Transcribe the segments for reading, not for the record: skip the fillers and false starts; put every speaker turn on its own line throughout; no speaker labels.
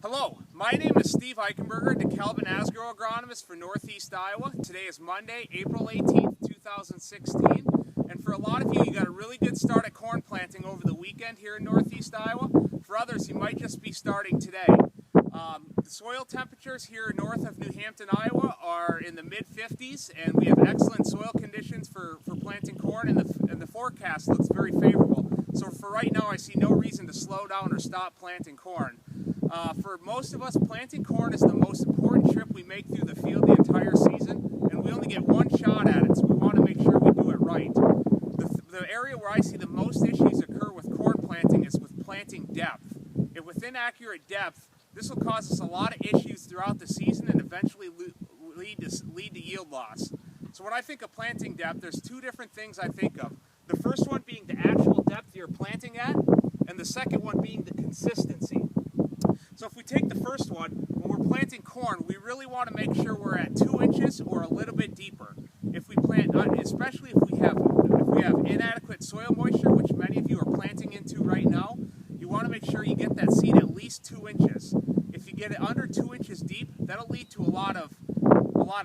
Hello, my name is Steve Eichenberger, DeKalb Asgrow agronomist for Northeast Iowa. Today is Monday, April 18th, 2016. And for a lot of you, you got a really good start at corn planting over the weekend here in Northeast Iowa. For others, you might just be starting today. The soil temperatures here north of New Hampton, Iowa are in the mid-50s, and we have excellent soil conditions for planting corn, and the forecast looks very favorable. So for right now, I see no reason to slow down or stop planting corn. For most of us, planting corn is the most important trip we make through the field the entire season, and we only get one shot at it, so we want to make sure we do it right. The area where I see the most issues occur with corn planting is with planting depth. If with inaccurate depth, this will cause us a lot of issues throughout the season and eventually lead to yield loss. So when I think of planting depth, there's two different things I think of. The first one being the actual depth you're planting at, and the second one being the consistency. So if we take the first one, when we're planting corn, we really want to make sure we're at 2 inches or a little bit deeper. If we plant, especially if we have inadequate soil moisture, which many of you are planting into right now, you want to make sure you get that seed at least 2 inches. If you get it under 2 inches deep, that'll lead to a lot of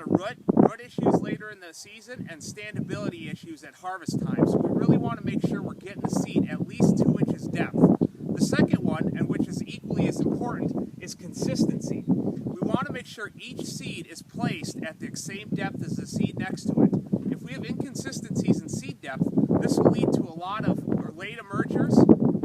root issues later in the season and standability issues at harvest time. So we really want to make sure we're getting the seed at least 2 inches depth. The second one, and which is equally as important, is consistency. We want to make sure each seed is placed at the same depth as the seed next to it. If we have inconsistencies in seed depth, this will lead to a lot of late emergers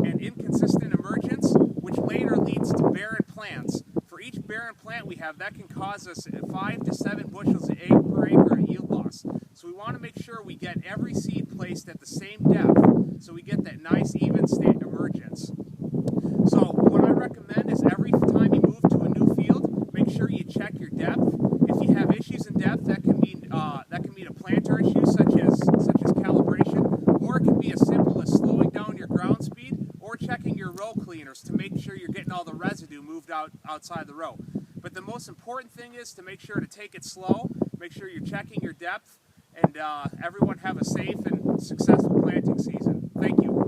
and inconsistent emergence, which later leads to barren plants. For each barren plant we have, that can cause us 5 to 7 bushels per acre yield loss. So we want to make sure we get every seed placed at the same depth so we get that nice even state emergence. So what I recommend is every time you move to a new field, make sure you check your depth. If you have issues in depth, that can mean a planter issue such as calibration, or it can be as simple as slowing down your ground speed or checking your row cleaners to make sure you're getting all the residue moved outside the row. But the most important thing is to make sure to take it slow, make sure you're checking your depth, and everyone have a safe and successful planting season. Thank you.